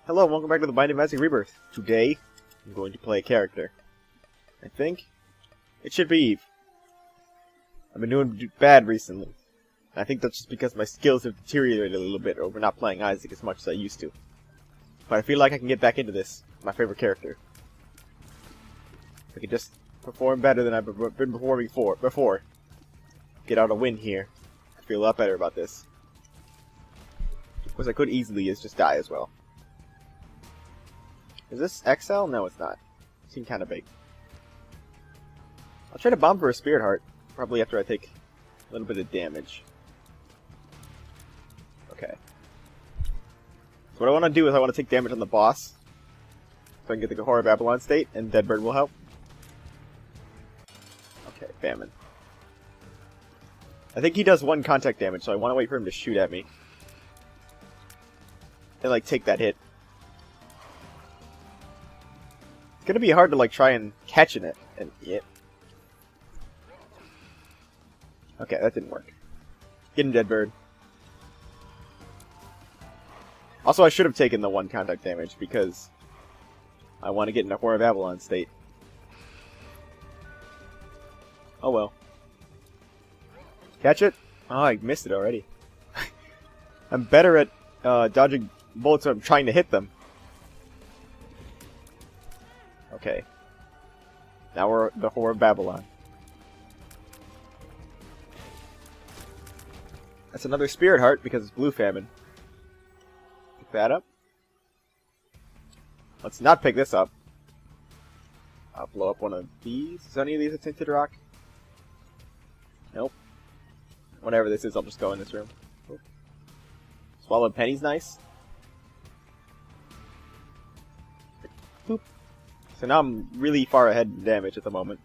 Hello and welcome back to the Binding of Isaac Rebirth. Today, I'm going to play a character. I think it should be Eve. I've been doing bad recently. I think that's just because my skills have deteriorated a little bit over not playing Isaac as much as I used to. But I feel like I can get back into this. My favorite character. If I can just perform better than I've been performing before. Get out a win here. I feel a lot better about this. Of course, I could easily just die as well. Is this XL? No, it's not. It seemed kind of big. I'll try to bomb for a Spirit Heart. Probably after I take a little bit of damage. Okay. So what I want to do is I want to take damage on the boss. So I can get the Horror Babylon state, and Deadbird will help. Okay, Famine. I think he does one contact damage, so I want to wait for him to shoot at me. And, like, take that hit. It's gonna be hard to, like, try and catch in it. And, yeah. Okay, that didn't work. Get him, Deadbird. Also, I should have taken the one contact damage, because I want to get in a Horror of Avalon state. Oh well. Catch it? Oh, I missed it already. I'm better at dodging bullets when I'm trying to hit them. Okay. Now we're the Horror of Babylon. That's another Spirit Heart because it's Blue Famine. Pick that up. Let's not pick this up. I'll blow up one of these. Is any of these a tinted rock? Nope. Whatever this is, I'll just go in this room. Oop. Swallowed Penny's nice. Boop. So now I'm really far ahead in damage at the moment.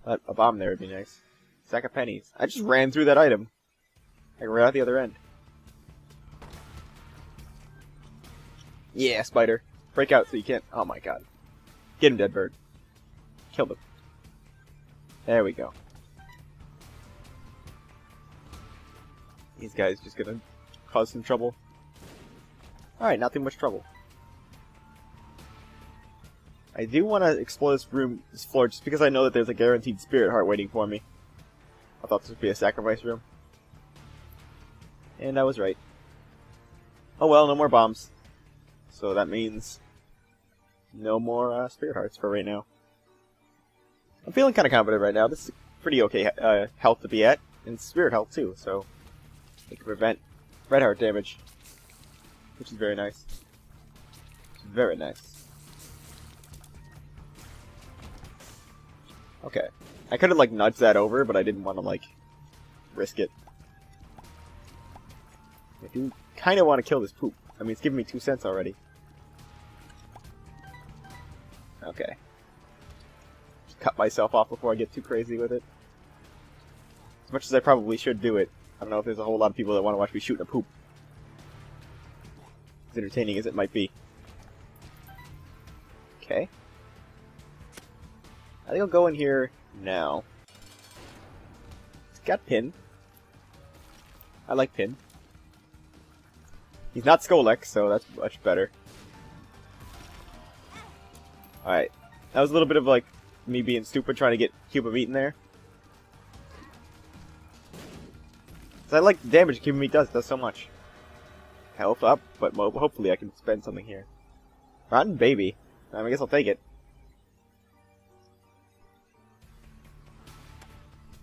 But a bomb there would be nice. Sack of pennies. I just ran through that item. Like right out the other end. Yeah, spider. Break out so you can't. Oh my god. Get him, Deadbird. Kill him. There we go. These guys just gonna cause some trouble. Alright, not too much trouble. I do want to explore this floor, just because I know that there's a guaranteed Spirit Heart waiting for me. I thought this would be a sacrifice room. And I was right. Oh well, no more bombs. So that means no more Spirit Hearts for right now. I'm feeling kind of confident right now. This is pretty okay health to be at. And Spirit health too, so it can prevent Red Heart damage. Which is very nice. Very nice. Okay. I could have, like, nudged that over, but I didn't want to, like, risk it. I do kind of want to kill this poop. I mean, it's giving me 2 cents already. Okay. Just cut myself off before I get too crazy with it. As much as I probably should do it, I don't know if there's a whole lot of people that want to watch me shoot a poop. As entertaining as it might be. Okay. I think I'll go in here now. It's got Pin. I like Pin. He's not Skolek, so that's much better. Alright. That was a little bit of, like, me being stupid trying to get Cube of Meat in there. I like the damage Cube of Meat does so much. Health up, but hopefully I can spend something here. Rotten Baby. I guess I'll take it.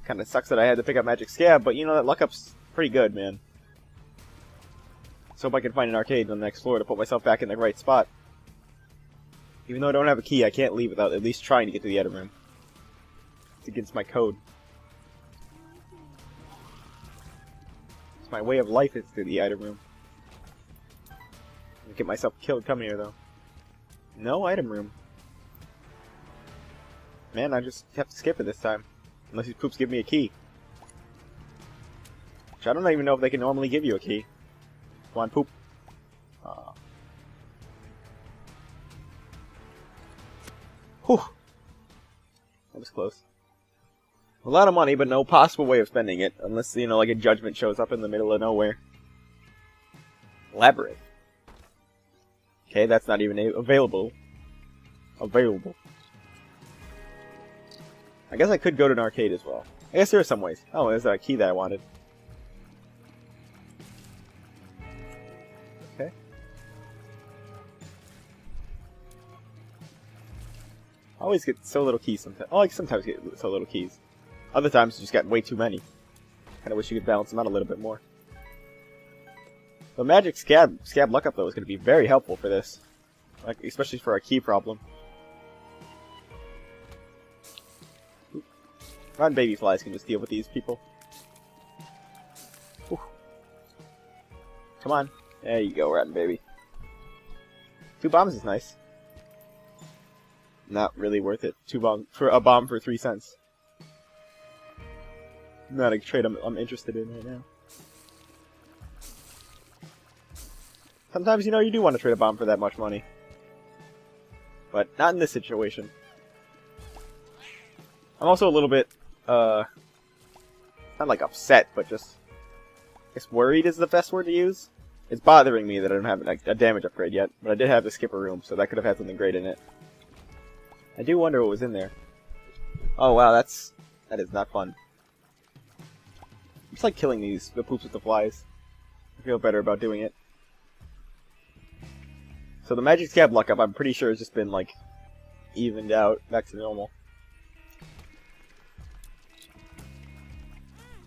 Kinda sucks that I had to pick up Magic Scab, but you know, that luck up's pretty good, man. So hope I can find an arcade on the next floor to put myself back in the right spot. Even though I don't have a key, I can't leave without at least trying to get to the item room. It's against my code. It's my way of life is to the item room. I'll get myself killed coming here, though. No item room. Man, I just have to skip it this time. Unless these poops give me a key. Which I don't even know if they can normally give you a key. Come on, poop. Whew. That was close. A lot of money, but no possible way of spending it. Unless, you know, like a judgment shows up in the middle of nowhere. Labyrinth. Okay, that's not even available. Available. I guess I could go to an arcade as well. I guess there are some ways. Oh, there's that key that I wanted. Okay. I always get so little keys sometimes. Oh, I sometimes get so little keys. Other times you just got way too many. Kinda wish you could balance them out a little bit more. The magic scab luck up though is gonna be very helpful for this. Like, especially for a key problem. Rotten baby flies can just deal with these people. Whew. Come on. There you go, rotten baby. 2 bombs is nice. Not really worth it. 2 bombs for a bomb for 3 cents. Not a trade I'm interested in right now. Sometimes, you know, you do want to trade a bomb for that much money. But not in this situation. I'm also a little bit, not like upset, but just, I guess worried is the best word to use. It's bothering me that I don't have like, a damage upgrade yet, but I did have to skip a room, so that could have had something great in it. I do wonder what was in there. Oh wow, that is not fun. It's like killing the poops with the flies. I feel better about doing it. So the magic scab luck up, I'm pretty sure has just been like evened out back to normal.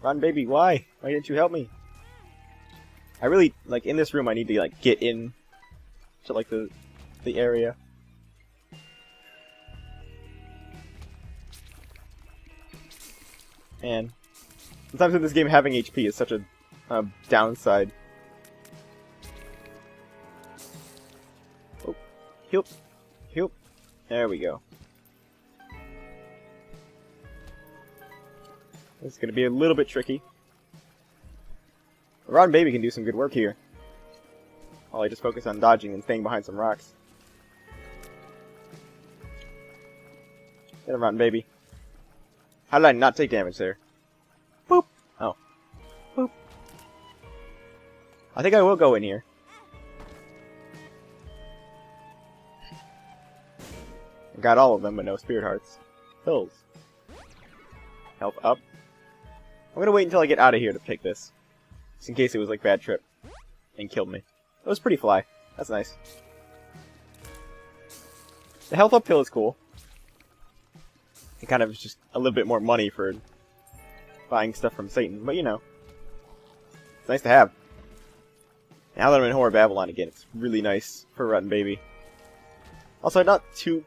Run, baby, why? Why didn't you help me? I really, like, in this room I need to, like, get in to, like, the area. And sometimes in this game having HP is such a downside. Oh, help, help. There we go. This is going to be a little bit tricky. The rotten baby can do some good work here. While I just focus on dodging and staying behind some rocks. Get him, rotten baby. How did I not take damage there? Boop! Oh. Boop. I think I will go in here. I got all of them, but no spirit hearts. Pills. Health up. I'm gonna wait until I get out of here to pick this. Just in case it was like bad trip. And killed me. That was pretty fly. That's nice. The health up pill is cool. It kind of is just a little bit more money for buying stuff from Satan. But you know. It's nice to have. Now that I'm in Horror Babylon again, it's really nice for Rotten Baby. Also, not too...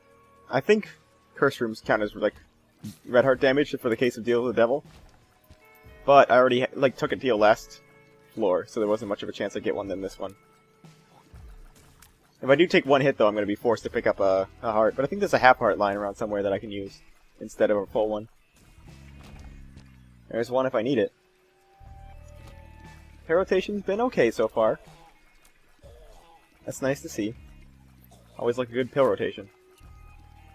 I think curse rooms count as like red heart damage for the case of Deal with the Devil. But I already like took a deal last floor, so there wasn't much of a chance I'd get one than this one. If I do take one hit though, I'm going to be forced to pick up a heart. But I think there's a half heart lying around somewhere that I can use instead of a full one. There's one if I need it. Hair rotation's been okay so far. That's nice to see. Always like a good pill rotation.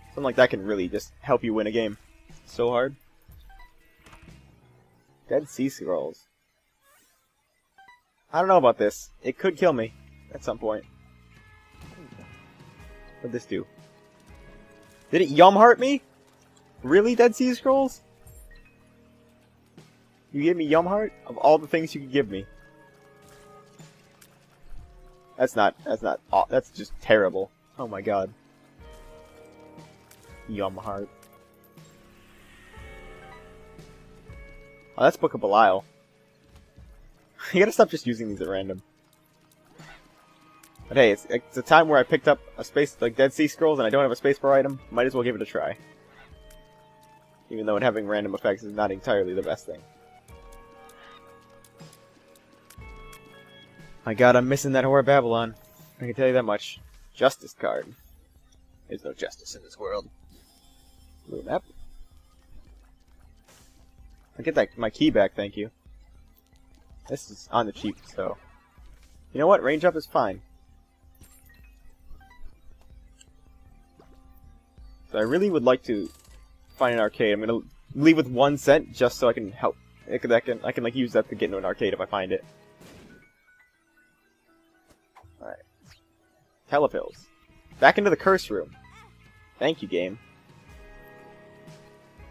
Something like that can really just help you win a game. So hard. Dead Sea Scrolls. I don't know about this. It could kill me at some point. What'd this do? Did it yum heart me? Really, Dead Sea Scrolls? You gave me yum heart? Of all the things you could give me. That's just terrible. Oh my god. Yum heart. Oh, that's Book of Belial. You gotta stop just using these at random. But hey, it's a time where I picked up a space like Dead Sea Scrolls and I don't have a spacebar item. Might as well give it a try. Even though having random effects is not entirely the best thing. My god, I'm missing that Horror Babylon. I can tell you that much. Justice card. There's no justice in this world. Blue map. I'll get my key back, thank you. This is on the cheap, so... You know what? Range up is fine. So I really would like to find an arcade. I'm gonna leave with 1 cent just so I can help. I can like use that to get into an arcade if I find it. Alright. Telepills. Back into the curse room. Thank you, game.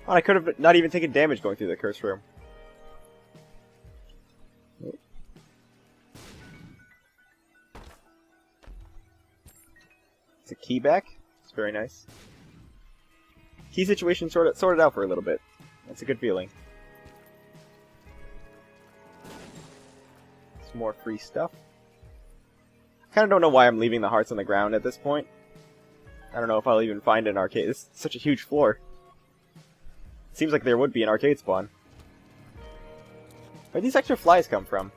Oh, I could have not even taken damage going through the curse room. It's a key back. It's very nice. Key situation sorted out for a little bit. That's a good feeling. Some more free stuff. I kind of don't know why I'm leaving the hearts on the ground at this point. I don't know if I'll even find an arcade. This is such a huge floor. It seems like there would be an arcade spawn. Where'd these extra flies come from?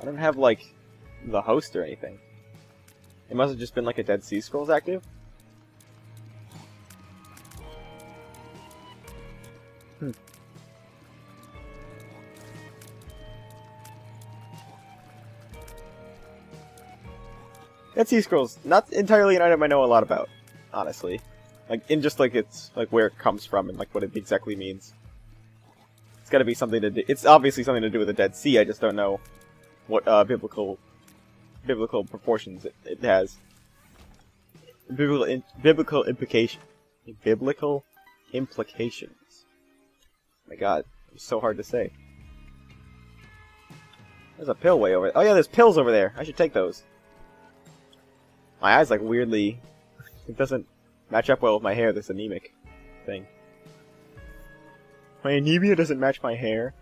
I don't have, like, the host or anything. It must have just been like a Dead Sea Scrolls active. Dead Sea Scrolls, not entirely an item I know a lot about, honestly. Like, in just like it's like where it comes from and like what it exactly means. It's got to be something to do. It's obviously something to do with the Dead Sea. I just don't know what biblical proportions it has. Biblical implications. Oh my god, it's so hard to say. There's a pill way over there. Oh yeah, there's pills over there. I should take those. My eyes like weirdly. It doesn't match up well with my hair. This anemic thing. My anemia doesn't match my hair.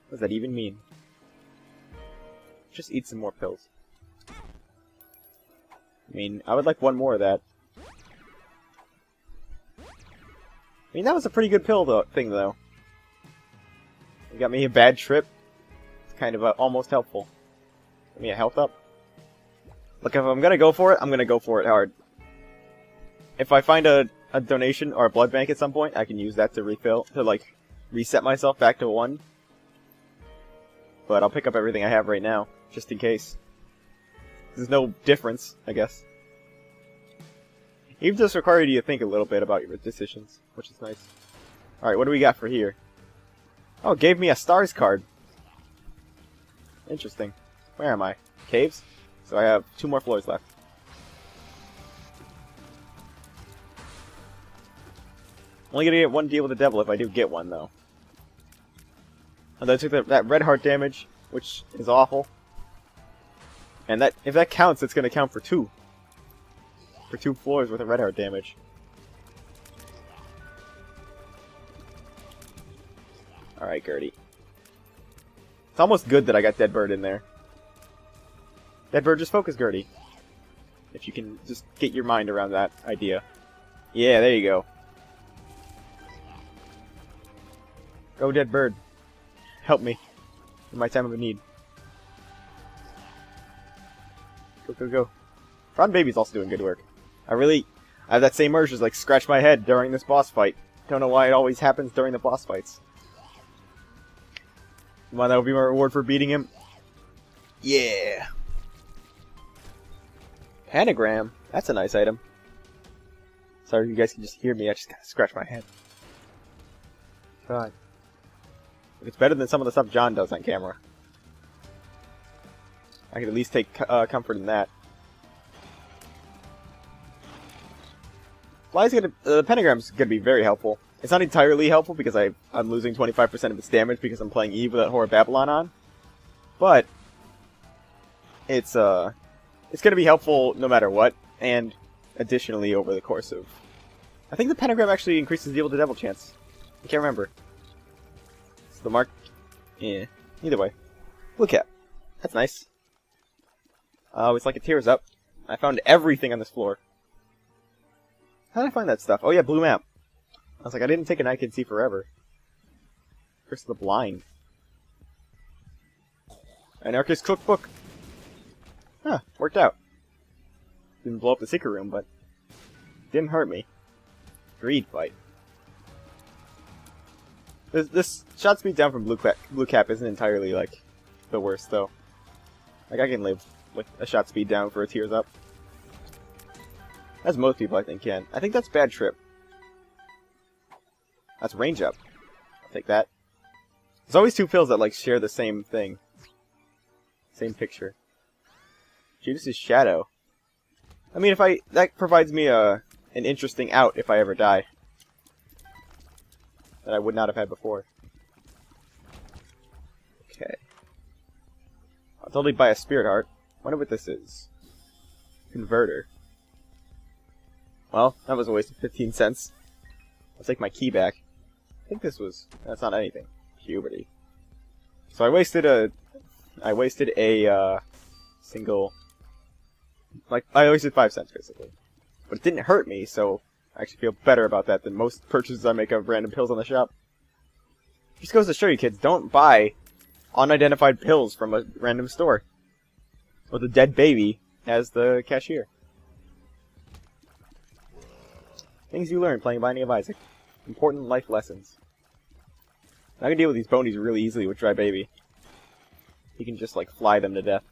What does that even mean? Just eat some more pills. I mean, I would like one more of that. I mean, that was a pretty good pill thing, though. You got me a bad trip. It's kind of almost helpful. Give me a health up. Look, if I'm gonna go for it, I'm gonna go for it hard. If I find a donation or a blood bank at some point, I can use that to refill, to like, reset myself back to 1. But I'll pick up everything I have right now, just in case. There's no difference, I guess. Even just requires you to think a little bit about your decisions, which is nice. Alright, what do we got for here? Oh, it gave me a stars card. Interesting. Where am I? Caves? So I have 2 more floors left. I'm only gonna get 1 deal with the devil if I do get one, though. Although I took that red heart damage, which is awful. And that if that counts, it's gonna count for 2. For 2 floors worth of red heart damage. Alright, Gertie. It's almost good that I got Dead Bird in there. Dead Bird, just focus, Gertie. If you can just get your mind around that idea. Yeah, there you go. Go, Dead Bird. Help me. In my time of need. Go, go, go. Prawn Baby's also doing good work. I have that same urge to like scratch my head during this boss fight. Don't know why it always happens during the boss fights. Come on, that would be my reward for beating him. Yeah. Pentagram. That's a nice item. Sorry, you guys can just hear me. I just gotta scratch my head. God. It's better than some of the stuff John does on camera. I can at least take comfort in that. The pentagram's gonna be very helpful. It's not entirely helpful because I'm losing 25% of its damage because I'm playing Eve with that Horror Babylon on. But it's gonna be helpful no matter what, and additionally over the course of... I think the pentagram actually increases the Evil to Devil chance. I can't remember. It's the mark... Yeah. Either way. Blue cap. That's nice. Oh, it's like it tears up. I found everything on this floor. How did I find that stuff? Oh yeah, blue map. I was like, I didn't take an I Can See Forever. Curse of the Blind. Anarchist Cookbook. Huh, worked out. Didn't blow up the secret room, but didn't hurt me. Greed fight. This shot speed down from blue cap isn't entirely like the worst though. Like I can live with a shot speed down for a tears up. As most people I think can. I think that's bad trip. That's range up. I'll take that. There's always 2 pills that like share the same thing. Same picture. Judas' shadow. I mean, that provides me an interesting out if I ever die. That I would not have had before. Okay. I'll totally buy a spirit heart. Wonder what this is. Converter. Well, that was a waste of 15 cents. I'll take my key back. I think this was... That's not anything. Puberty. So I wasted a single... Like, I wasted 5 cents, basically. But it didn't hurt me, so I actually feel better about that than most purchases I make of random pills on the shop. Just goes to show you, kids, don't buy unidentified pills from a random store with a dead baby as the cashier. Things you learn playing Binding of Isaac. Important life lessons. I can deal with these bonies really easily with Dry Baby. He can just, like, fly them to death.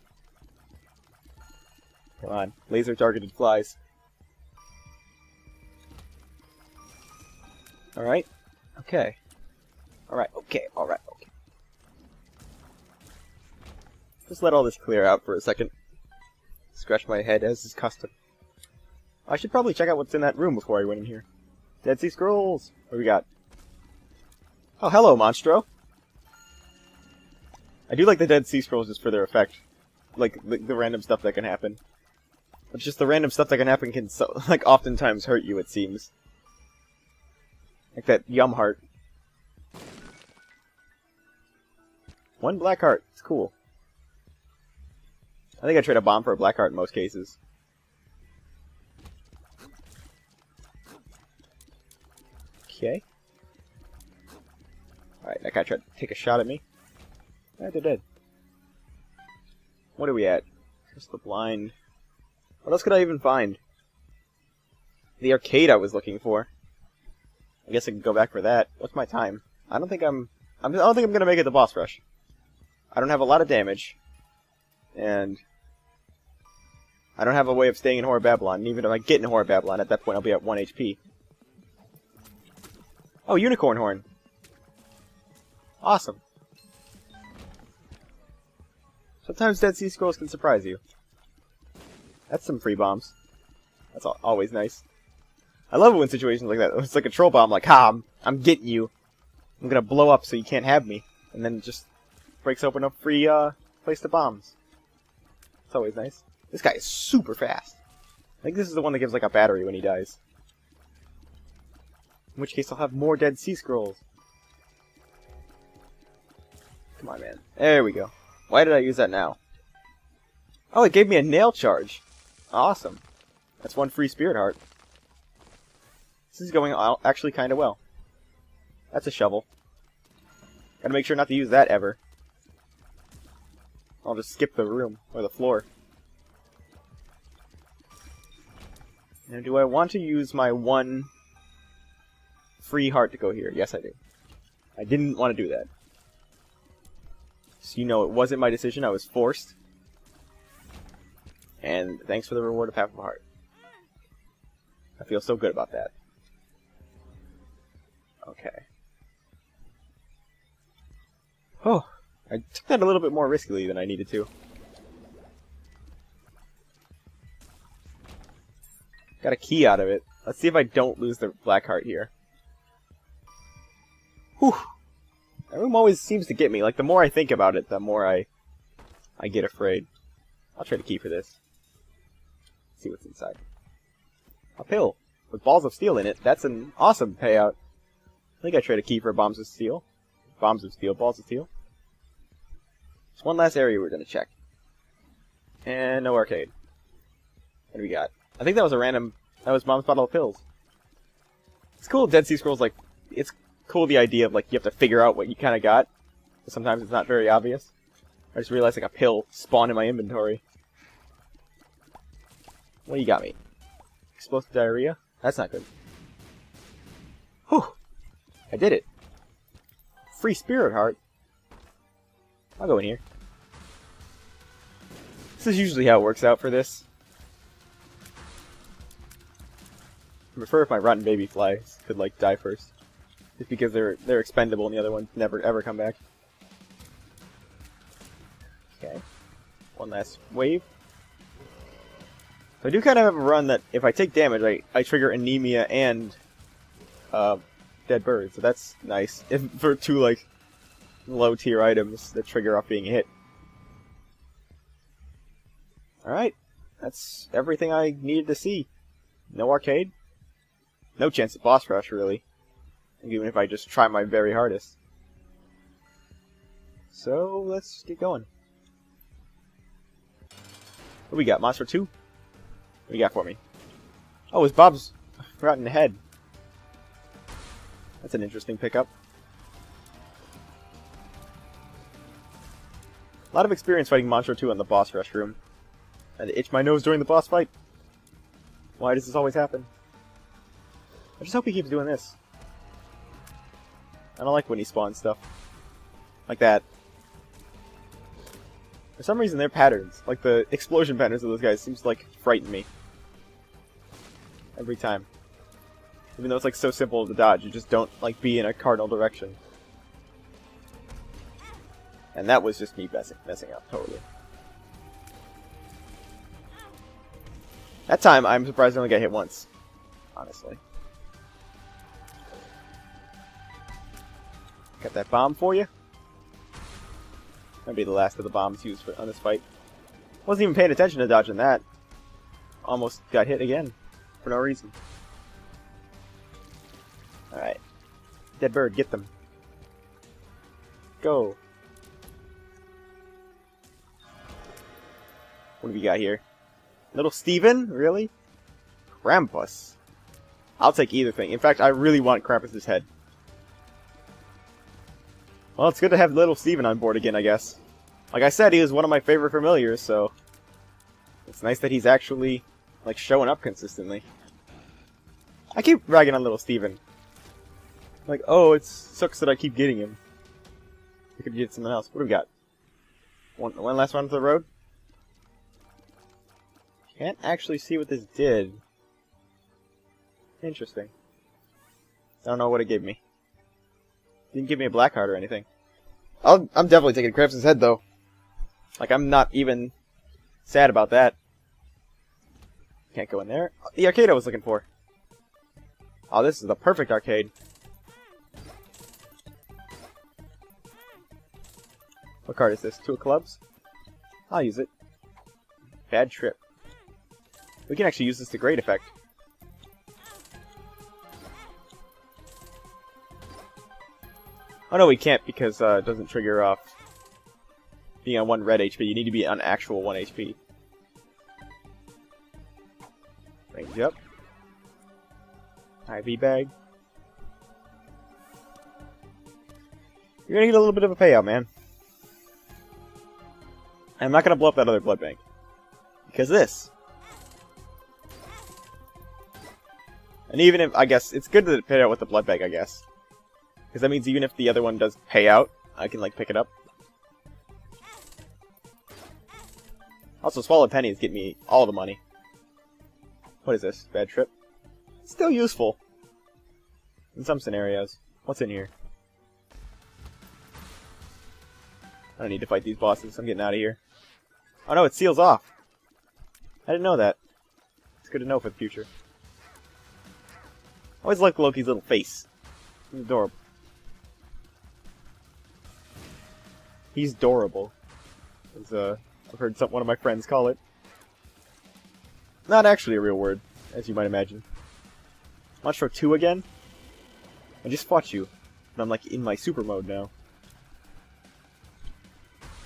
Come on, laser-targeted flies. Alright. Okay. Alright, okay. Just let all this clear out for a second. Scratch my head as is custom. I should probably check out what's in that room before I went in here. Dead Sea Scrolls! What do we got? Oh, hello, Monstro! I do like the Dead Sea Scrolls just for their effect. Like, the random stuff that can happen. But just the random stuff that can happen can, like, oftentimes hurt you, it seems. Like that Yum Heart. 1 black heart. It's cool. I think I'd trade a bomb for a black heart in most cases. Okay. Alright, that guy tried to take a shot at me. Yeah, they're dead. What are we at? Just the blind. What else could I even find? The arcade I was looking for. I guess I can go back for that. What's my time? I don't think I'm gonna make it to boss rush. I don't have a lot of damage. And I don't have a way of staying in Horror Babylon. And even if I get in Horror Babylon, at that point I'll be at 1 HP. Oh, Unicorn Horn. Awesome. Sometimes Dead Sea Scrolls can surprise you. That's some free bombs. That's always nice. I love it when situations like that. It's like a troll bomb, like, ha, I'm getting you. I'm gonna blow up so you can't have me. And then it just breaks open a free place to bombs. It's always nice. This guy is super fast. I think this is the one that gives like a battery when he dies. In which case I'll have more Dead Sea Scrolls. Come on, man. There we go. Why did I use that now? Oh, it gave me a nail charge. Awesome. That's 1 free spirit heart. This is going actually kind of well. That's a shovel. Gotta make sure not to use that ever. I'll just skip the room, or the floor. Now, do I want to use my 1 free heart to go here? Yes, I do. I didn't want to do that. So, you know, it wasn't my decision. I was forced. And thanks for the reward of half of a heart. I feel so good about that. Okay. Oh, I took that a little bit more riskily than I needed to. Got a key out of it. Let's see if I don't lose the black heart here. Whew. That room always seems to get me. Like, the more I think about it, the more I get afraid. I'll trade a key for this. See what's inside. A pill with balls of steel in it. That's an awesome payout. I think I trade a key for bombs of steel. Bombs of steel, balls of steel. There's one last area we're going to check. And no arcade. What do we got? I think that was a random... That was Mom's bottle of pills. It's cool Dead Sea Scrolls, like... It's cool the idea of, like, you have to figure out what you kind of got. But sometimes it's not very obvious. I just realized, like, a pill spawned in my inventory. What do you got me? Explosive diarrhea? That's not good. Whew! I did it. Free spirit heart. I'll go in here. This is usually how it works out for this. I prefer if my rotten baby flies could, like, die first. Just because they're expendable and the other ones never ever come back. Okay. One last wave. So I do kind of have a run that if I take damage, I trigger anemia and dead bird. So that's nice. For two like low tier items that trigger off being hit. Alright. That's everything I needed to see. No arcade. No chance at boss rush, really. Even if I just try my very hardest. So, let's get going. What do we got? Monster 2? What do you got for me? Oh, it's Bob's rotten head. That's an interesting pickup. A lot of experience fighting Monster 2 in the boss rush room. I had to itch my nose during the boss fight. Why does this always happen? I just hope he keeps doing this. I don't like when he spawns stuff. Like that. For some reason, their patterns, like the explosion patterns of those guys, seems to like frighten me. Every time. Even though it's like so simple to dodge, you just don't like be in a cardinal direction. And that was just me messing up, totally. That time, I'm surprised I only got hit once. Honestly. Got that bomb for you. That'll be the last of the bombs used on this fight. Wasn't even paying attention to dodging that. Almost got hit again. For no reason. Alright. Dead bird, get them. Go. What do we got here? Little Steven? Really? Krampus. I'll take either thing. In fact, I really want Krampus's head. Well, it's good to have little Steven on board again, I guess. Like I said, he was one of my favorite familiars, so... It's nice that he's actually, like, showing up consistently. I keep ragging on little Steven. Like, oh, it sucks that I keep getting him. We could get something else. What do we got? One last one to the road? Can't actually see what this did. Interesting. I don't know what it gave me. Didn't give me a black heart or anything. I'm definitely taking Krampus' head, though. Like, I'm not even sad about that. Can't go in there. The arcade I was looking for. Oh, this is the perfect arcade. What card is this? Two of clubs? I'll use it. Bad trip. We can actually use this to great effect. Oh no, we can't because it doesn't trigger off being on 1 red HP. You need to be on actual 1 HP. Range up. IV bag. You're gonna get a little bit of a payout, man. I'm not gonna blow up that other blood bank. Because this. And even if, I guess, it's good to pay out with the blood bank, I guess. Because that means even if the other one does pay out, I can, like, pick it up. Also, Swallowed Pennies get me all the money. What is this? Bad trip? Still useful. In some scenarios. What's in here? I don't need to fight these bosses. I'm getting out of here. Oh no, it seals off. I didn't know that. It's good to know for the future. I always like Loki's little face. He's adorable. He's adorable. As I've heard one of my friends call it. Not actually a real word, as you might imagine. Monster 2 again? I just fought you. And I'm like in my super mode now.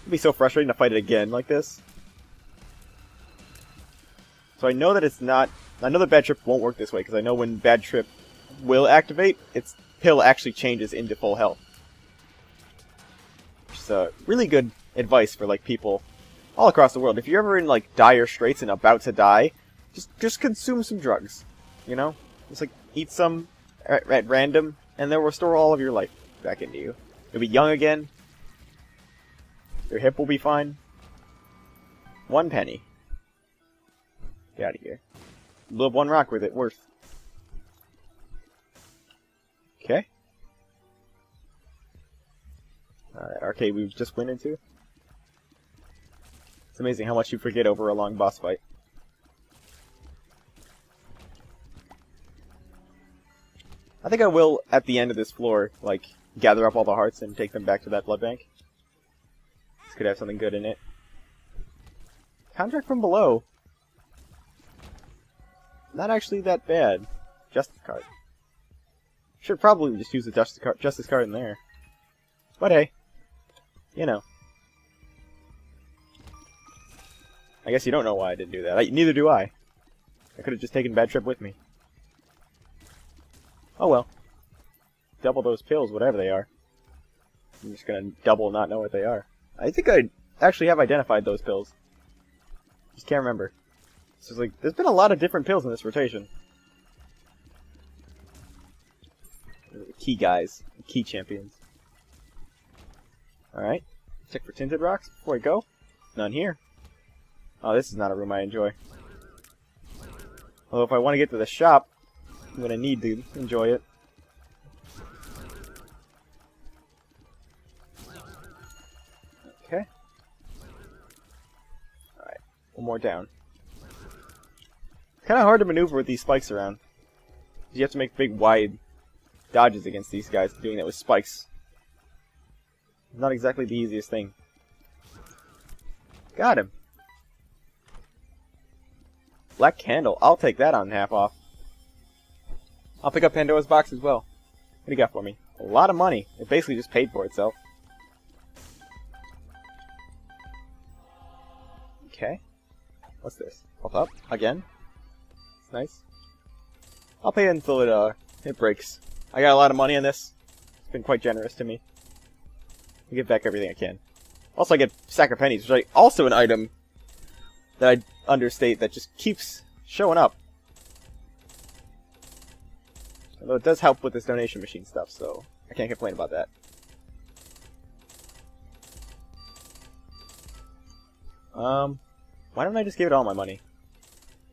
It'd be so frustrating to fight it again like this. So I know that it's not... I know that Bad Trip won't work this way, because I know when Bad Trip will activate, its pill actually changes into full health. Which is really good advice for like people all across the world. If you're ever in like dire straits and about to die, just consume some drugs. You know? Just like eat some at random, and they'll restore all of your life back into you. You'll be young again. Your hip will be fine. 1 penny. Get out of here. Blew up 1 rock with it, worth. Okay. Alright, arcade we just went into. It's amazing how much you forget over a long boss fight. I think I will, at the end of this floor, like, gather up all the hearts and take them back to that blood bank. This could have something good in it. Contract from below. Not actually that bad. Justice card. Should probably just use the justice card in there. But hey, you know. I guess you don't know why I didn't do that. Neither do I. I could have just taken Bad Trip with me. Oh well. Double those pills, whatever they are. I'm just gonna double not know what they are. I think I actually have identified those pills. Just can't remember. So like, there's been a lot of different pills in this rotation. The key guys, the key champions. Alright, check for tinted rocks before I go. None here. Oh, this is not a room I enjoy. Although if I want to get to the shop, I'm going to need to enjoy it. Okay. Alright, one more down. It's kind of hard to maneuver with these spikes around. You have to make big, wide dodges against these guys, doing that with spikes. Not exactly the easiest thing. Got him. Black candle. I'll take that on half off. I'll pick up Pandora's box as well. What do you got for me? A lot of money. It basically just paid for itself. Okay. What's this? Hold up. Again. It's nice. I'll pay it until it breaks. I got a lot of money on this. It's been quite generous to me. I'll give back everything I can. Also, I get Sack of Pennies, which is also an item that I understate that just keeps showing up. Although it does help with this donation machine stuff, so I can't complain about that. Why don't I just give it all my money?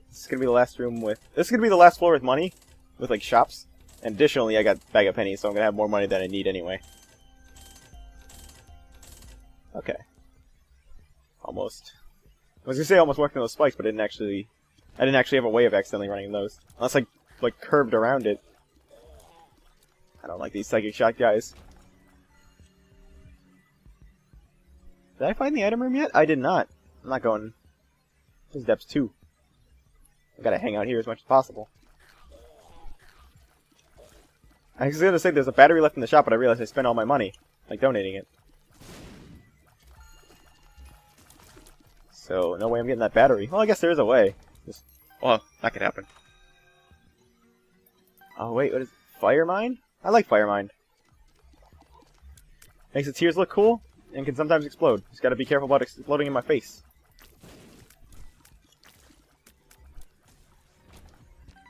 This is gonna be the last room with... This is gonna be the last floor with money, with like shops. And additionally, I got Bag of Pennies, so I'm gonna have more money than I need anyway. Okay. Almost. I was gonna say almost worked on those spikes, but I didn't actually have a way of accidentally running those. Unless I like curved around it. I don't like these psychic shot guys. Did I find the item room yet? I did not. I'm not going. This is depths 2. I gotta hang out here as much as possible. I was gonna say there's a battery left in the shop, but I realized I spent all my money, like donating it. So, no way I'm getting that battery. Well, I guess there is a way. Just, well, that could happen. Oh, wait, what is it? Fire Mine? I like Fire Mine. Makes the tears look cool, and can sometimes explode. Just gotta be careful about exploding in my face.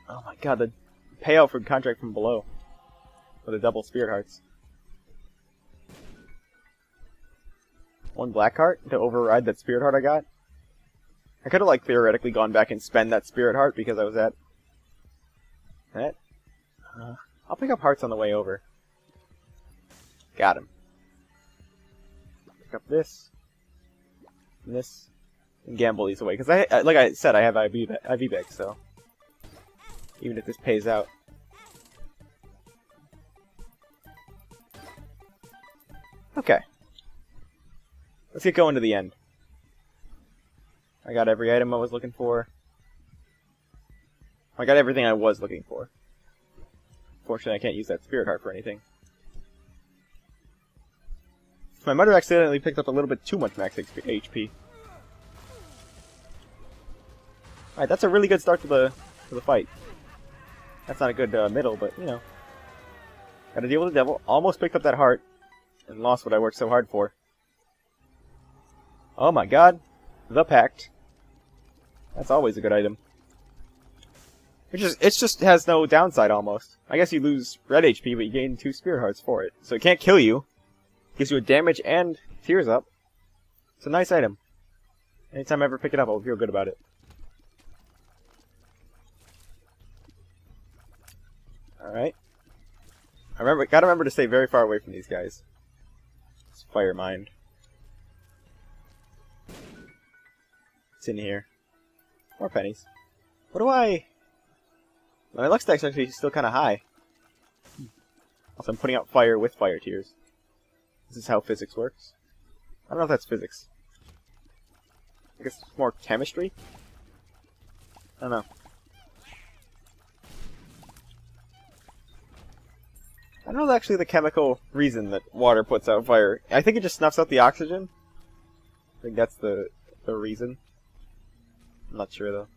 Oh my god, the payout for contract from below. For the double spirit hearts. One black heart to override that spirit heart I got. I could have like theoretically gone back and spend that spirit heart because I was at that. I'll pick up hearts on the way over. Got him. Pick up this, and this, and gamble these away because like I said, I have IV bags, so even if this pays out. Okay. Let's get going to the end. I got every item I was looking for. I got everything I was looking for. Fortunately, I can't use that spirit heart for anything. My mother accidentally picked up a little bit too much max HP. Alright, that's a really good start to the fight. That's not a good middle, but, you know. Gotta deal with the devil. Almost picked up that heart. And lost what I worked so hard for. Oh my god. The Pact. That's always a good item. It just has no downside almost. I guess you lose red HP, but you gain 2 spirit hearts for it. So it can't kill you. Gives you a damage and tears up. It's a nice item. Anytime I ever pick it up, I'll feel good about it. Alright. Gotta remember to stay very far away from these guys. It's Fire Mind. It's in here. More pennies. What do I... My luck stack's actually still kind of high. Also, I'm putting out fire with fire tears. This is how physics works. I don't know if that's physics. I guess it's more chemistry? I don't know. I don't know actually the chemical reason that water puts out fire. I think it just snuffs out the oxygen. I think that's the reason. I'm not sure though.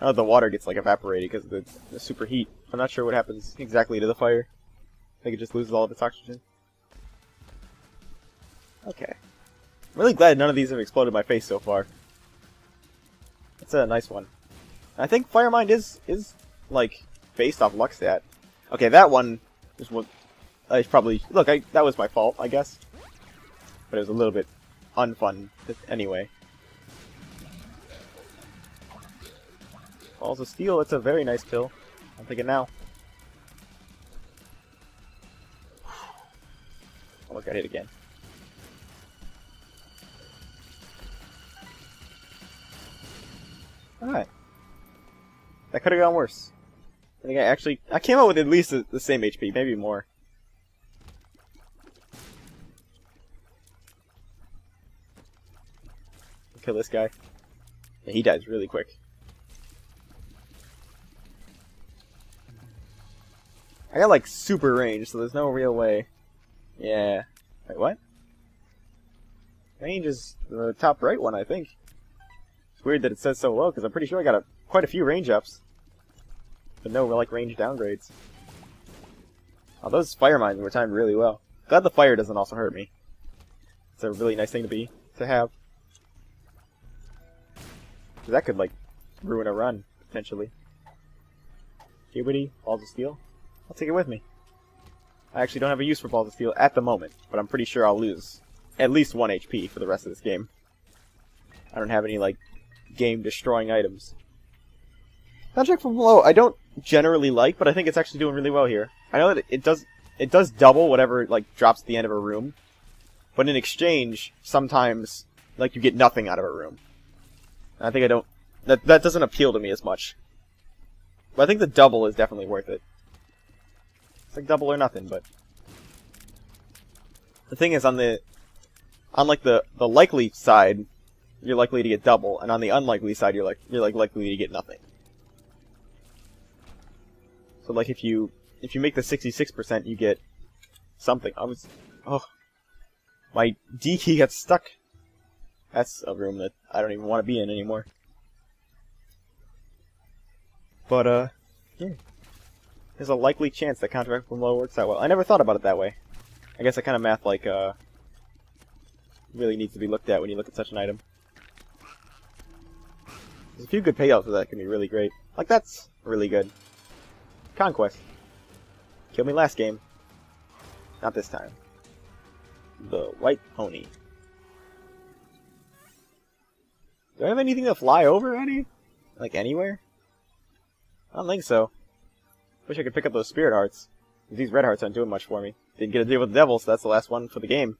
I know the water gets like evaporated because of the super heat. I'm not sure what happens exactly to the fire. I think it just loses all of its oxygen. Okay. I'm really glad none of these have exploded my face so far. That's a nice one. I think Fire Mind is like based off luck stat. Okay, that one is what I probably look. That was my fault, I guess. But it was a little bit unfun anyway. Balls of Steel. It's a very nice kill. I'll take it now. Oh, look, I hit again. Alright. That could have gone worse. I think I came out with at least the same HP, maybe more. Kill this guy. Yeah, he dies really quick. I got like super range, so there's no real way. Yeah. Wait, what? Range is the top right one, I think. It's weird that it says so low, because I'm pretty sure I got quite a few range ups. But no, like, range downgrades. Oh, those fire mines were timed really well. Glad the fire doesn't also hurt me. It's a really nice thing to have. That could, like, ruin a run, potentially. Puberty, Balls of Steel. I'll take it with me. I actually don't have a use for Balls of Steel at the moment, but I'm pretty sure I'll lose at least 1 HP for the rest of this game. I don't have any, like, game-destroying items. Contract from Below, I don't generally like, but I think it's actually doing really well here. I know that it does double whatever, like, drops at the end of a room, but in exchange, sometimes, like, you get nothing out of a room. I think that doesn't appeal to me as much. But I think the double is definitely worth it. It's like double or nothing, but the thing is, on like the likely side, you're likely to get double, and on the unlikely side, you're likely to get nothing. So like if you make the 66%, you get something. My D key got stuck. That's a room that I don't even want to be in anymore. But yeah. There's a likely chance that Contract from Below works out well. I never thought about it that way. I guess that kind of math, like, really needs to be looked at when you look at such an item. There's a few good payouts for that can be really great. Like, that's really good. Conquest. Killed me last game. Not this time. The White Pony. Do I have anything to fly over, Eddie? Like, anywhere? I don't think so. Wish I could pick up those spirit hearts. These red hearts aren't doing much for me. Didn't get to deal with the devil, so that's the last one for the game.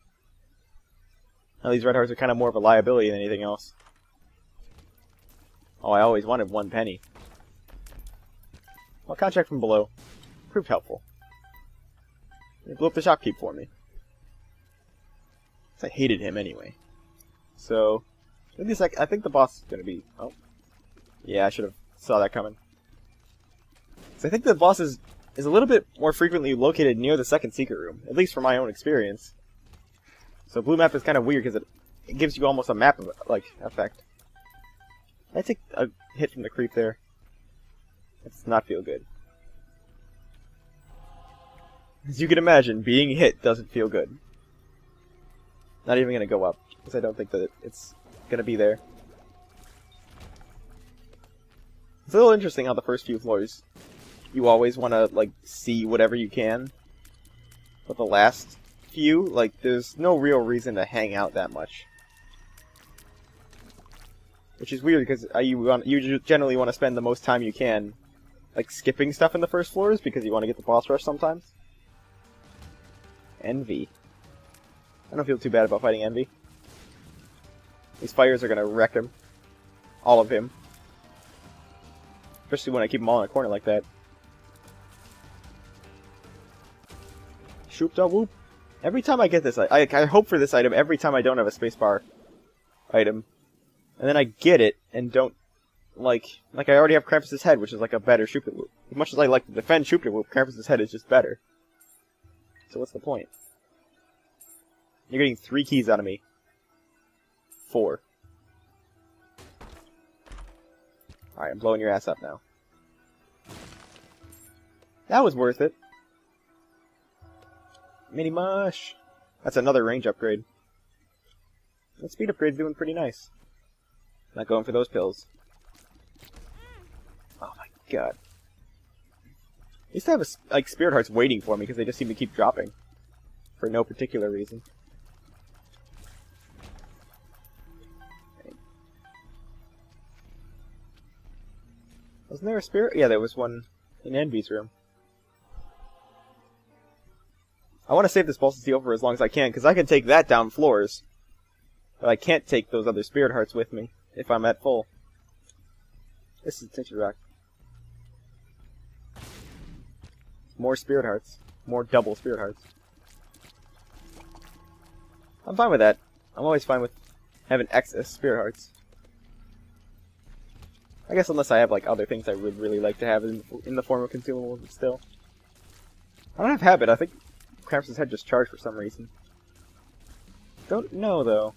Now these red hearts are kind of more of a liability than anything else. Oh, I always wanted 1 penny. Well, Contract from Below proved helpful. He blew up the shopkeep for me. I hated him anyway. So, I think the boss is going to be... Oh. Yeah, I should have saw that coming. So I think the boss is a little bit more frequently located near the second secret room, at least from my own experience. So blue map is kind of weird because it gives you almost a map of like effect. I take a hit from the creep there. That does not feel good. As you can imagine, being hit doesn't feel good. Not even going to go up, because I don't think that it's going to be there. It's a little interesting how the first few floors, you always want to, like, see whatever you can. But the last few, like, there's no real reason to hang out that much. Which is weird, because you generally want to spend the most time you can, like, skipping stuff in the first floors, because you want to get the boss rush sometimes. Envy. I don't feel too bad about fighting Envy. These fires are going to wreck him. All of him. Especially when I keep them all in a corner like that. Shoop da whoop. Every time I get this, I hope for this item every time I don't have a spacebar item. And then I get it and don't, like I already have Krampus's head, which is like a better Shoop da whoop. As much as I like to defend Shoop da whoop, Krampus's head is just better. So what's the point? You're getting 3 keys out of me. 4. Alright, I'm blowing your ass up now. That was worth it. Mini Mush! That's another range upgrade. That speed upgrade's doing pretty nice. Not going for those pills. Oh my god. I used to have like Spirit Hearts waiting for me because they just seem to keep dropping. For no particular reason. Wasn't there a spirit? Yeah, there was one in Envy's room. I want to save this Pulse Steel for as long as I can, because I can take that down floors. But I can't take those other Spirit Hearts with me, if I'm at full. This is Tinted Rock. More Spirit Hearts. More double Spirit Hearts. I'm fine with that. I'm always fine with having excess Spirit Hearts. I guess unless I have like other things I would really like to have in the form of consumables, but still. I don't have habit. I think Krampus's head just charged for some reason. Don't know though.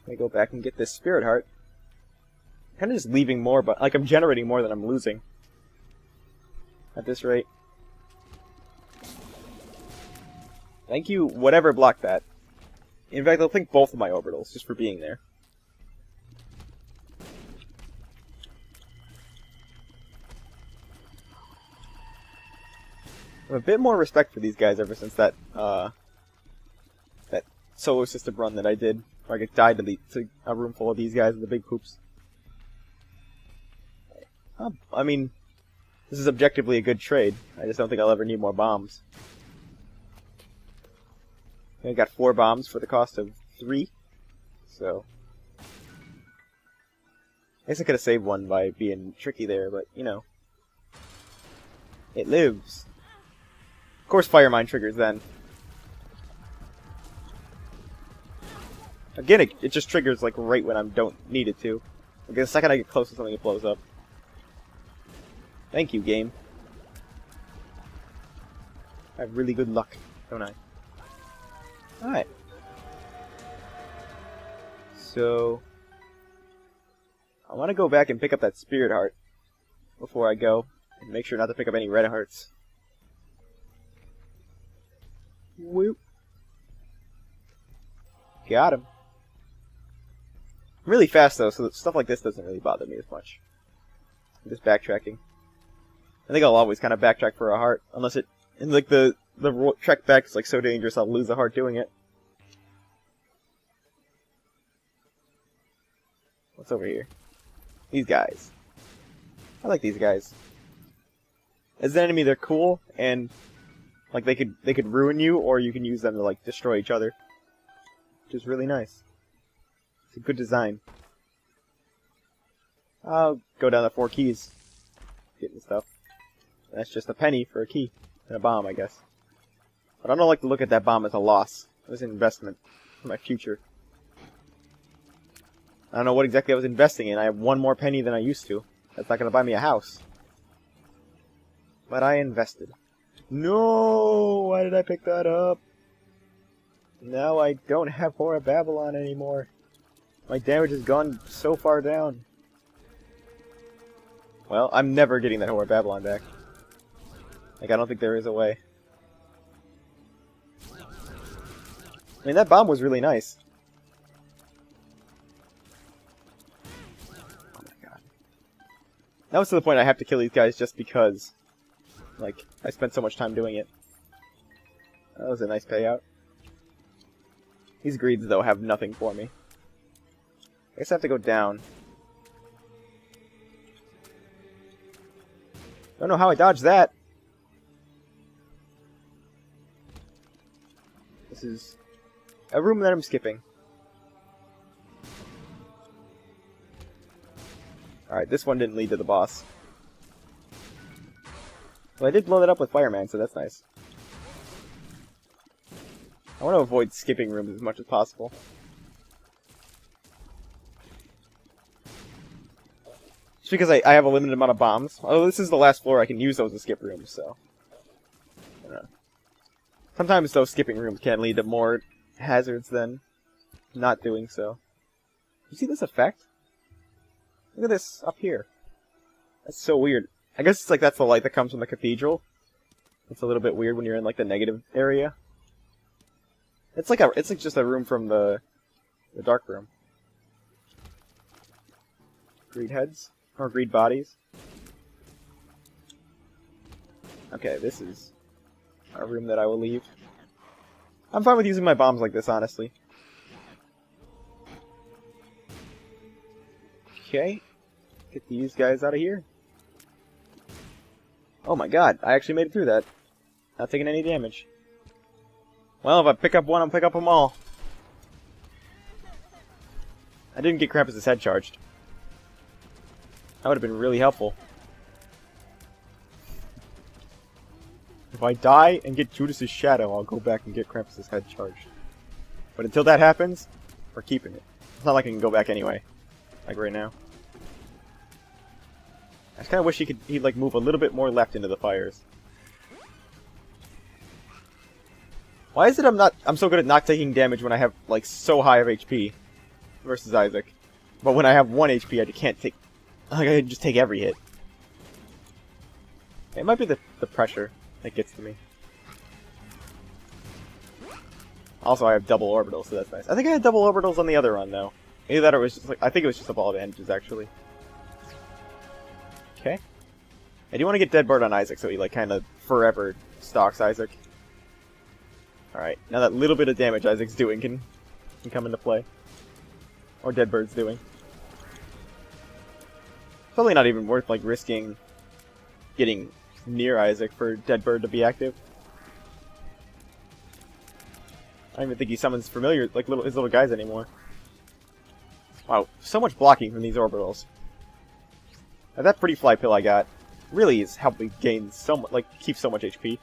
Let me go back and get this Spirit Heart. Kind of just leaving more, but like I'm generating more than I'm losing. At this rate. Thank you, whatever blocked that. In fact, I'll thank both of my orbitals, just for being there. I have a bit more respect for these guys ever since that, that solo system run that I did, where I died to a room full of these guys and the big poops. I mean, this is objectively a good trade. I just don't think I'll ever need more bombs. I got 4 bombs for the cost of 3, so I guess I could have saved one by being tricky there, but you know, it lives. Of course, Fire Mine triggers then. Again, it just triggers like right when I don't need it to. Like the second I get close to something, it blows up. Thank you, game. I have really good luck, don't I? Alright. So I want to go back and pick up that Spirit Heart before I go, and make sure not to pick up any Red Hearts. Whoop. Got him. Really fast though, so stuff like this doesn't really bother me as much. I'm just backtracking. I think I'll always kind of backtrack for a heart, unless it, and like the trek back is like so dangerous I'll lose a heart doing it. What's over here? These guys. I like these guys. As an enemy, they're cool, and like they could ruin you, or you can use them to like destroy each other, which is really nice. It's a good design. I'll go down to 4 keys, getting stuff. That's just a penny for a key and a bomb, I guess. But I don't like to look at that bomb as a loss. It was an investment for my future. I don't know what exactly I was investing in. I have 1 more penny than I used to. That's not going to buy me a house. But I invested. No! Why did I pick that up? Now I don't have Whore of Babylon anymore. My damage has gone so far down. Well, I'm never getting that Whore of Babylon back. Like, I don't think there is a way. I mean, that bomb was really nice. Oh my god. Now it's to the point I have to kill these guys just because, like, I spent so much time doing it. That was a nice payout. These greeds, though, have nothing for me. I guess I have to go down. Don't know how I dodged that. This is a room that I'm skipping. Alright, this one didn't lead to the boss. Well, I did blow that up with Fireman, so that's nice. I want to avoid skipping rooms as much as possible. Just because I have a limited amount of bombs. Although this is the last floor, I can use those to skip rooms, so... I don't know. Sometimes those skipping rooms can lead to more hazards than not doing so. You see this effect? Look at this up here. That's so weird. I guess it's like that's the light that comes from the cathedral. It's a little bit weird when you're in like the negative area. It's like just a room from the dark room. Greed heads or greed bodies. Okay, this is a room that I will leave. I'm fine with using my bombs like this, honestly. Okay, get these guys out of here. Oh my god, I actually made it through that. Not taking any damage. Well, if I pick up one, I'll pick up them all. I didn't get Krampus' head charged. That would have been really helpful. If I die and get Judas' shadow, I'll go back and get Krampus' head charged. But until that happens, we're keeping it. It's not like I can go back anyway. Like right now. I just kind of wish he'd like move a little bit more left into the fires. Why is it I'm so good at not taking damage when I have like so high of HP versus Isaac, but when I have 1 HP I can't take, like I can just take every hit. It might be the pressure that gets to me. Also I have double orbitals, so that's nice. I think I had double orbitals on the other run though. Either that or it was just like, I think it was just a ball of bandages actually. Okay. I do want to get Dead Bird on Isaac so he like kind of forever stalks Isaac. Alright, now that little bit of damage Isaac's doing can come into play. Or Dead Bird's doing. Probably not even worth like risking getting near Isaac for Dead Bird to be active. I don't even think he summons familiar like his little guys anymore. Wow, so much blocking from these orbitals. Now that pretty fly pill I got really is helping gain so much, like keep so much HP.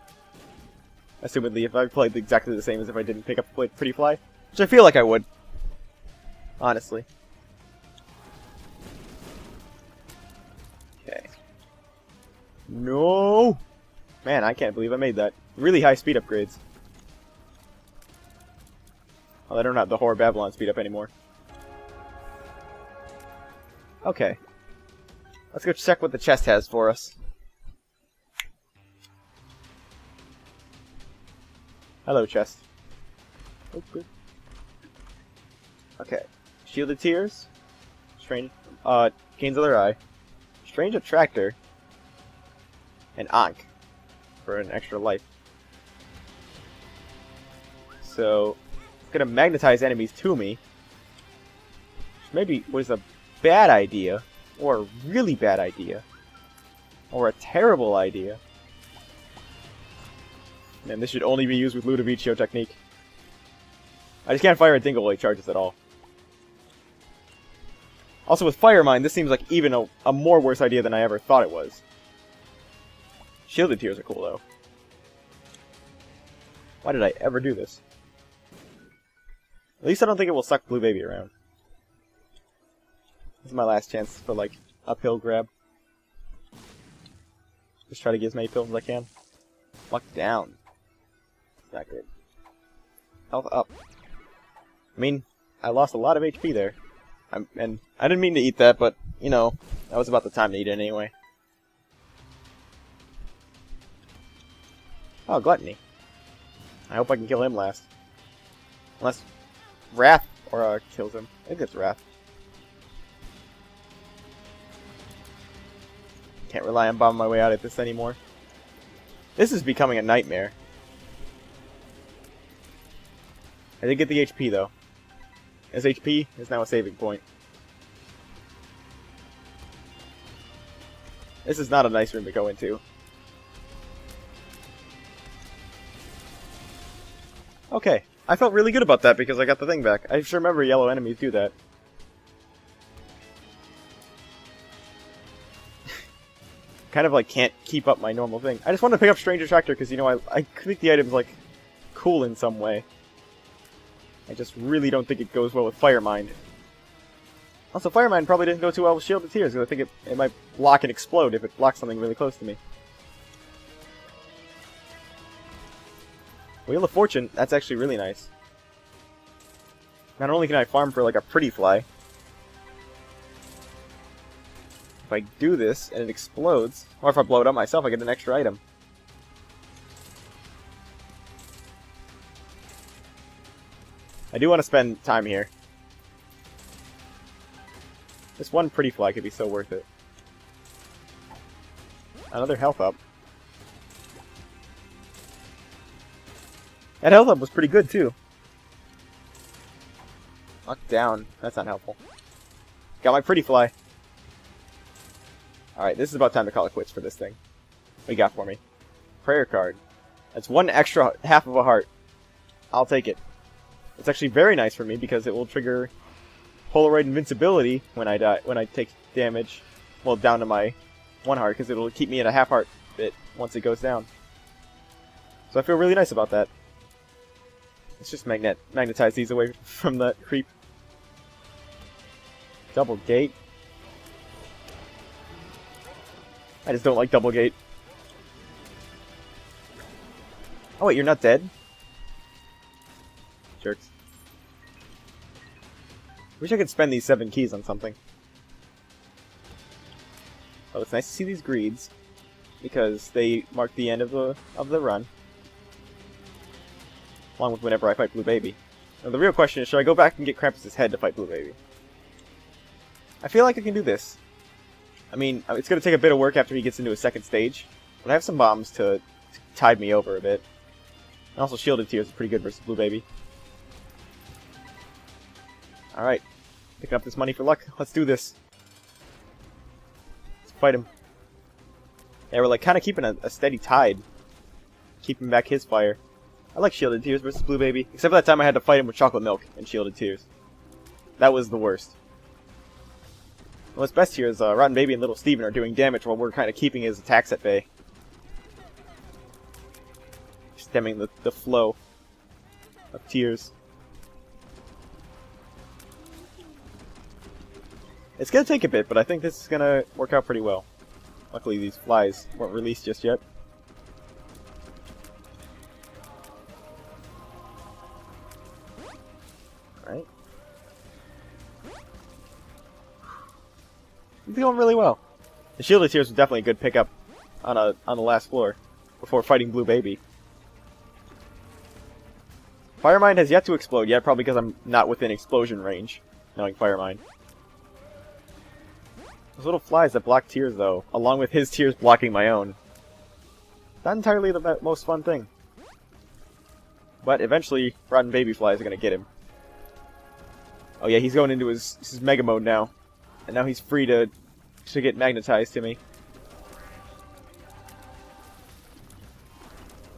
Assumedly, if I played exactly the same as if I didn't pick up pretty fly, which I feel like I would. Honestly. Okay. No! Man, I can't believe I made that. Really high speed upgrades. Well, I don't have the Horror Babylon speed up anymore. Okay. Let's go check what the chest has for us. Hello, chest. Okay. Okay. Shielded Tears. Strange. Gains Other Eye. Strange Attractor. And Ankh. For an extra life. So, it's gonna magnetize enemies to me. Which maybe was a bad idea. Or a really bad idea. Or a terrible idea. And this should only be used with Ludovicio technique. I just can't fire a Dingle Blade charges at all. Also with Fire Mine, this seems like even a more worse idea than I ever thought it was. Shielded Tears are cool though. Why did I ever do this? At least I don't think it will suck Blue Baby around. This is my last chance for like a pill grab. Just try to get as many pills as I can. Luck down. Not good. Health up. I mean, I lost a lot of HP there. And I didn't mean to eat that, but, you know, that was about the time to eat it anyway. Oh, Gluttony. I hope I can kill him last. Unless Wrath kills him. I think it's Wrath. Can't rely on bombing my way out of this anymore. This is becoming a nightmare. I did get the HP though. His HP is now a saving point. This is not a nice room to go into. Okay, I felt really good about that because I got the thing back. I just remember yellow enemies do that. kind of like can't keep up my normal thing. I just want to pick up Strange Attractor because, you know, I think the item's like cool in some way. I just really don't think it goes well with Fire Mind. Also, Fire Mind probably didn't go too well with Shielded Tears because I think it might block and explode if it blocks something really close to me. Wheel of Fortune, that's actually really nice. Not only can I farm for like a pretty fly, if I do this and it explodes, or if I blow it up myself, I get an extra item. I do want to spend time here. This one pretty fly could be so worth it. Another health up. That health up was pretty good too. Knock down. That's not helpful. Got my pretty fly. Alright, this is about time to call it quits for this thing. What you got for me? Prayer card. That's one extra half of a heart. I'll take it. It's actually very nice for me because it will trigger Polaroid invincibility when I die, when I take damage. Well, down to my one heart, because it'll keep me at a half heart bit once it goes down. So I feel really nice about that. Let's just magnetize these away from that creep. Double gate. I just don't like double gate. Oh wait, you're not dead? Jerks. Wish I could spend these 7 keys on something. Oh, it's nice to see these greeds, because they mark the end of the run. Along with whenever I fight Blue Baby. Now the real question is, should I go back and get Krampus' head to fight Blue Baby? I feel like I can do this. I mean, it's going to take a bit of work after he gets into a second stage, but I have some bombs to tide me over a bit. And also Shielded Tears is pretty good versus Blue Baby. Alright, picking up this money for luck. Let's do this. Let's fight him. Yeah, we're like kind of keeping a steady tide. Keeping back his fire. I like Shielded Tears versus Blue Baby, except for that time I had to fight him with Chocolate Milk and Shielded Tears. That was the worst. What's best here is Rotten Baby and Little Steven are doing damage while we're kind of keeping his attacks at bay. Stemming the flow of tears. It's going to take a bit, but I think this is going to work out pretty well. Luckily these flies weren't released just yet. Alright. It's going really well. The Shielded Tears was definitely a good pickup on the last floor before fighting Blue Baby. Fire Mind has yet to explode yet, probably because I'm not within explosion range, knowing Fire Mind. Those little flies that block tears, though, along with his tears blocking my own. Not entirely the most fun thing. But eventually, Rotten Baby flies are going to get him. Oh yeah, he's going into his Mega Mode now. And now he's free to get magnetized to me.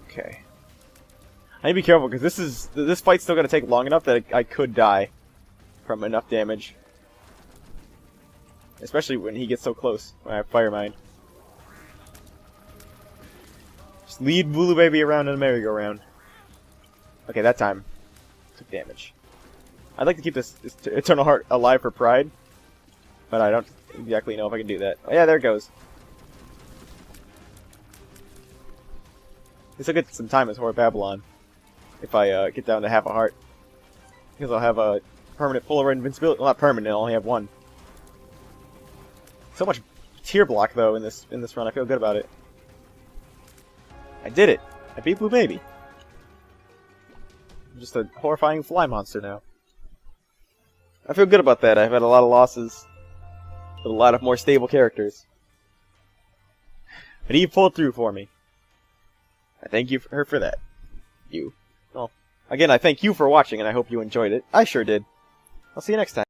Okay. I need to be careful because this fight's still going to take long enough that I could die from enough damage. Especially when he gets so close, when I have Fire Mind. Just lead Blue Baby around in a merry-go-round. Okay, that time took damage. I'd like to keep this Eternal Heart alive for Pride, but I don't exactly know if I can do that. Oh yeah, there it goes. This will get some time as Whore of Babylon if I get down to half a heart. Because I'll have a permanent Polaroid invincibility. Well, not permanent, I'll only have one. So much tier block though in this run. I feel good about it. I did it. I beat Blue Baby. I'm just a horrifying fly monster now. I feel good about that. I've had a lot of losses, but a lot of more stable characters. But Eve pulled through for me. I thank you for that. You. Well, again, I thank you for watching, and I hope you enjoyed it. I sure did. I'll see you next time.